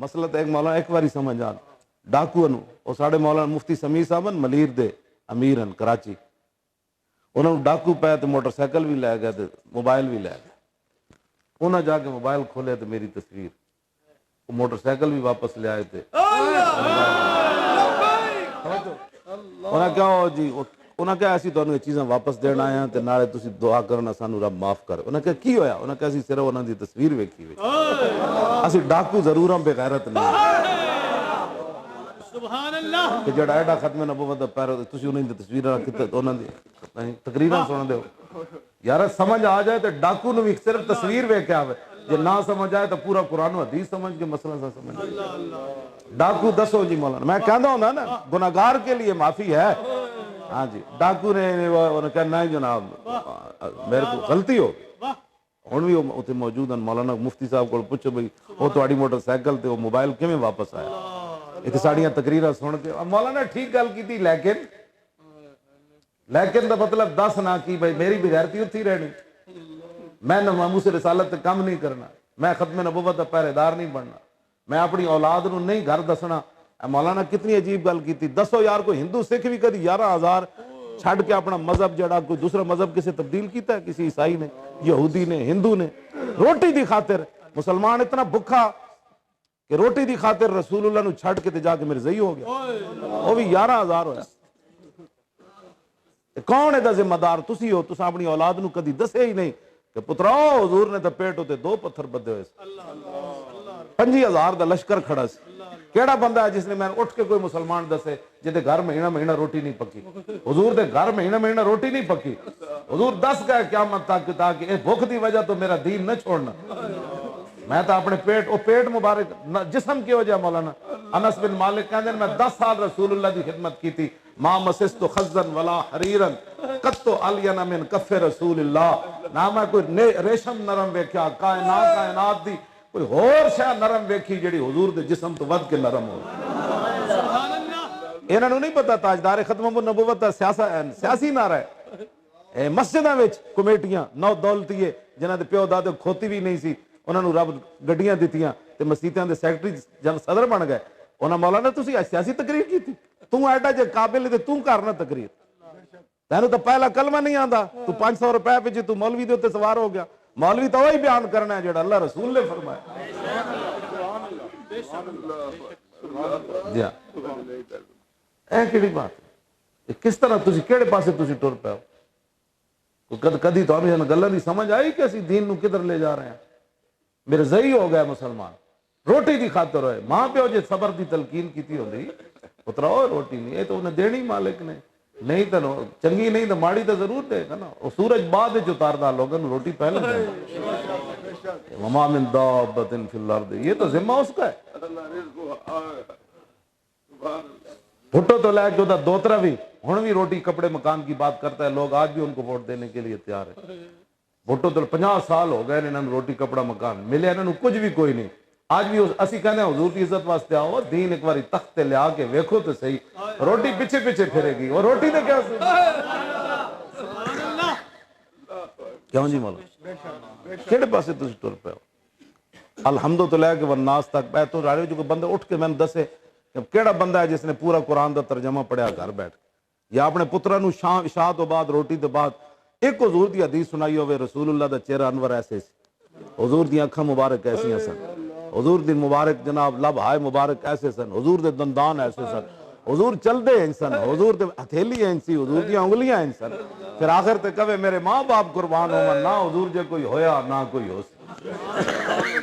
مسئلہ تو ایک مولانا ایک باری سمجھ آ ڈاکو وہ ساڑھے مولانا مفتی سمیع صاحب ملیر دے امیر کراچی انہوں نے ڈاکو پہ تو موٹر سائیکل بھی لے گئے تو موبائل بھی لے گئے انہیں جا کے موبائل کھولے تو میری تصویر وہ موٹر سائیکل بھی واپس لے آئے تھے انہیں کیا ہو جی انہیں کیا ایسی تو چیزیں واپس دینا آیا تو نالے تسی دعا کرنا سانو رب معاف کرے انہیں کہا کی ہویا انہیں کہا اسی صرف انہوں دی تصویر ویکھی ہوئی اسی ڈاکو ضرور ہم بے غیرت نہیں سبحان اللہ کہ جڑا ایڈا ختم نبوت دا پیرو تسی انہیں دی تصویراں کتے انہاں دی تقریراں سن دے ہو یار سمجھ آ جائے تو ڈاکو نو بھی صرف تصویر ویکھ کے آوے جے نہ سمجھ آئے تو پورا قرآن و حدیث سمجھ کے مسئلہ سا سمجھ ڈاکو دسو جی مولانا میں کہندا ہوں نا گناہگار کے لیے معافی ہے ہاں جی ڈاکو نے انہوں نے کہا نہیں جناب میرے کو غلطی ہو ہن بھی اتنے موجود ہیں مولانا مفتی صاحب کو پوچھو بھائی وہ تہاڈی موٹر سائیکل تے وہ موبائل کیویں واپس آیا اتنے ساڑیاں تقریراں سن کے مولانا ٹھیک گل کی لیکن دا مطلب دس نہ کی بھائی میری بغیرتی اتھی رہنی میں ناموس رسالت تے کم نہیں کرنا میں ختم نبوت دا پہرے دار نہیں بننا میں اپنی اولاد نو نہیں گھر دسنا مولانا کتنی عجیب گل کی تھی دسو یار کوئی ہندو سکھ بھی کدی 11,000 چھڑ کے اپنا مذہب جڑا کوئی دوسرا مذہب کسی تبدیل کیتا ہے کسی عیسائی نے یہودی نے ہندو نے روٹی دی خاطر مسلمان اتنا بھکھا کہ روٹی دی خاطر رسول اللہ نو چھڑ کے تے جا کے مرزئی ہو گیا وہ بھی 11,000 ہویا کون ہے دا ذمہ دار تسی ہو تسا اپنی اولاد نو کدی دسے ہی نہیں کہ پتراؤ حضور نے تے پیٹ ہوتے 2 پتھر بدے ہوئے 25,000 دا لشکر کھڑا سی کیڑا بندہ ہے جس نے میں اٹھ کے کوئی مسلمان دسے جے گھر مہینہ روٹی نہیں پکی حضور دے گھر مہینہ روٹی نہیں پکی حضور دس گئے قیامت تک تاکہ اس بھوک دی وجہ تو میرا دین نہ چھوڑنا میں تو اپنے پیٹ مبارک جسم کی وجہ مولانا انس بن مالک کہتے ہیں میں 10 سال رسول اللہ دی خدمت کی تھی ما مسست خزن ولا حریرن قط علین من کف رسول اللہ نہ میں کوئی ریشم نرم ویکھیا کائنات دی کوئی اور شے نرم ویکھی جڑی حضور دے جسم تو ود کے نرم ہو انہاں نوں نہیں پتا تاجدار ختم نبوت دا سیاسی نعرہ ہے مسجداں وچ کمیٹیاں نو دولتیے جنہاں دے پیو دادے کھوتی بھی نہیں سی انہاں نوں رب گڈیاں دتیاں تے مسیتاں دے سیکرٹری جن صدر بن گئے انہاں مولانا تسی سیاسی تقریر کیتی تو ایڈا جے قابل تے تو کرنا تقریر تینوں تو پہلا کلمہ نہیں آندا تو 500 روپے پہ جی تو مولوی دے تے سوار ہو گیا مولوی تو وہی بیان کرنا ہے جڑا اللہ رسول نے فرمایا جی اے کیڑی بات ہے کس طرح تسی کیڑے پاسے تسی ٹر پے ہو کدی تو ہمیں گلاں دی سمجھ آئی کہ اسی دین نو کدھر لے جا رہے ہیں میرے زئی ہو گئے مسلمان روٹی دی خاطر ہوئے ماں پیو جے صبر دی تلقین کیتی ہوندی پتراؤ روٹی نہیں ہے تو انہیں دینی مالک نے نہیں تو چنگی نہیں تو ماڑی تو ضرور دے گا نا وہ سورج بعد وچ اتاردا لوگوں روٹی پہلے دے وما من دابۃ فی الارض یہ تو ذمہ اس کا ہے بھٹو تو لے کے دوترا بھی ہن بھی روٹی کپڑے مکان کی بات کرتا ہے لوگ آج بھی ان کو ووٹ دینے کے لیے تیار ہے بھٹو تو 50 سال ہو گئے انہوں نے روٹی کپڑا مکان ملے انہوں نے کچھ بھی کوئی نہیں آج بھی اسی کہنے حضور کی عزت واسطے آؤ دین ایک باری تخت لے آ کے ویکھو تو صحیح روٹی پیچھے پیچھے پھرے گی اور روٹی تو کیا کیوں جی مولا کیڑے پاسے تسی ٹر پے ہو الحمد تو لے کے والناس تک میں تو رہے جو بندے اٹھ کے میں دسے کیڑا بندہ ہے جس نے پورا قرآن دا ترجمہ پڑھیا گھر بیٹھ کے یا اپنے پترا نو شاہ تو بعد روٹی تو بعد ایک حضور دی حدیث سنائی ہوئے رسول اللہ دا چہرہ انور ایسے سی حضور دی اکھاں مبارک ایسی سن حضور دی مبارک جناب لب ہائے مبارک ایسے سن حضور دے دندان ایسے سن حضور چل دے انسان حضور دے ہتھیلی انسی حضور دی انگلیاں انسان پھر آخر تے کہے میرے ماں باپ قربان ہو نہ حضور جے کوئی ہویا نہ کوئی ہو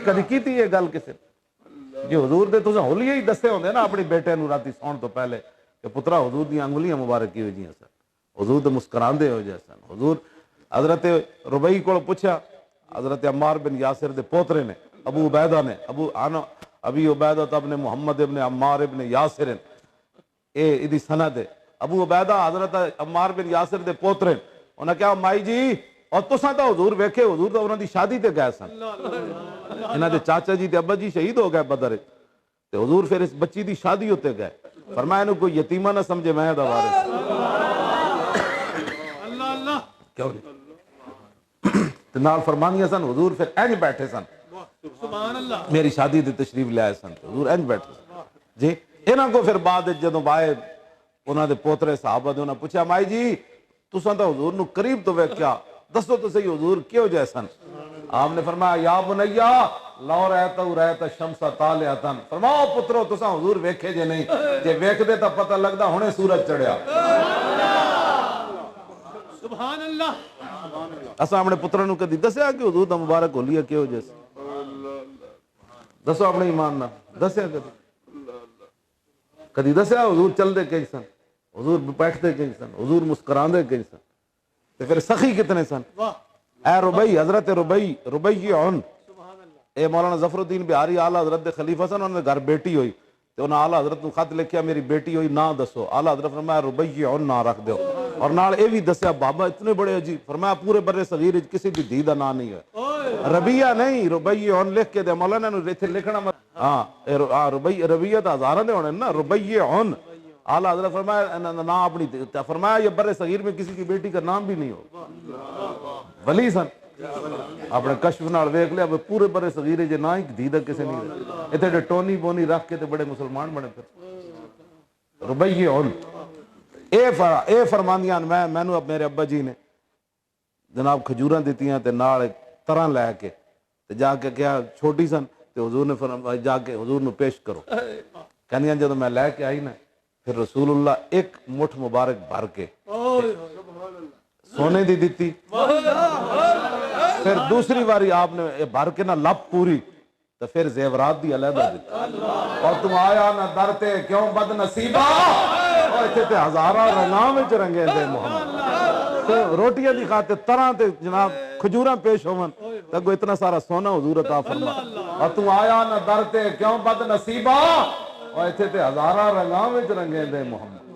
کدی کیتی یہ گل کسے جی حضور دے تساں ہولیے ہی دسے ہوندے نا اپنی بیٹے نو راتی سون تو پہلے کہ پترا حضور دی انگلیاں مبارک کی ہوئی سن حضور دے مسکراندے ہو جائے سن حضور حضرت ربیع کو پوچھا حضرت عمار بن یاسر دے پوترے نے ابو عبیدہ نے ابی عبیدہ ابن محمد ابن عمار ابن یاسر ادی سند ہے ابو عبیدہ حضرت عمار بن یاسر دے پوترے انہاں کہا مائی جی اور تساں تو حضور ویکھے حضور تو انہاں دی شادی تے گئے سن انہاں دے چاچا جی تے ابا جی شہید ہو گئے بدر تے حضور پھر اس بچی دی شادی ہوتے گئے فرمایا انہوں کوئی یتیمہ نہ سمجھے میں دا وارث کیوں نہیں نال فرمانیاں سن حضور پھر اینج بیٹھے سن میری شادی دی تشریف لے آئے سن حضور انج بیٹھے جی انہاں کو پھر بعد جدوں آئے انہاں دے پوترے صحابہ نے انہاں پوچھا مائی جی تساں تو حضور نو قریب تو ویکھیا دسو تو صحیح حضور کیوں جے سن آپ نے فرمایا یا بنیا لو رہتا شمس طالعۃ فرماؤ پترو تساں حضور ویکھے جے نہیں جے ویکھدے تا پتہ لگدا ہنے سورج چڑھیا سبحان اللہ اساں اپنے پتراں نو کدی دسیا کہ حضور دا مبارک ہولیا کیوں جے دسو اپنے ایمان نال دسیا کدی دسیا حضور چلدے کئی سن حضور بیٹھتے کئی سن حضور مسکراندے کئی سن تے پھر سخی کتنے سن اے ربی حضرت ربی عن اے مولانا ظفر الدین بہاری اعلیٰ حضرت دے خلیفہ سن انہوں نے گھر بیٹی ہوئی تے انہاں اعلیٰ حضرت کو خط لکھیا میری بیٹی ہوئی نہ دسو اعلیٰ حضرت فرمایا ربی عن نہ رکھ دیو اور نال اے بھی دسیا بابا اتنے بڑے عجیب فرمایا پورے بر صغیر وچ کسی دی دھی دا نام نہیں ہے ربیہ نہیں ربی عن لکھ کے دے مولانا نے ایتھے لکھنا ہاں ربیہ تا ہزاراں دے ہونے نا ربی عن اعلیٰ حضرت فرمایا نہ اپنی فرمایا یہ بر صغیر میں کسی کی بیٹی کا نام بھی نہیں ہو ولی سن اپنے کشف نال ویکھ لیا پورے بر صغیر جے نہ ہی دھی دا کسے نہیں رہے اتنے ٹونی بونی رکھ کے تے بڑے مسلمان بنے پھر ربی عن اے فرماندیاں مینوں اب میرے ابا جی نے جناب کھجوراں دتیاں تے نال طرح لے کے تے جا کے کیا چھوٹی سن تے حضور نے فرمایا جا کے حضور نو پیش کرو کہندیاں جدوں میں لے کے آئی نا پھر رسول اللہ ایک مٹھ مبارک بھر کے سونے دی دیتی پھر دوسری باری آپ نے بھر کے نہ لپ پوری تو پھر زیورات دی علیحدہ دیتی اور تم آیا نہ درتے کیوں بد نصیبہ اور اتنے تے ہزارہ رنگاں وچ رنگے دے محمد تو روٹیاں دی خاطر طرح تے جناب کھجوراں پیش ہون تگو اتنا سارا سونا حضور عطا فرما اور تم آیا نہ درتے کیوں بد نصیبہ اور اتنے تے ہزارہ رنگاں وچ رنگے دے محمد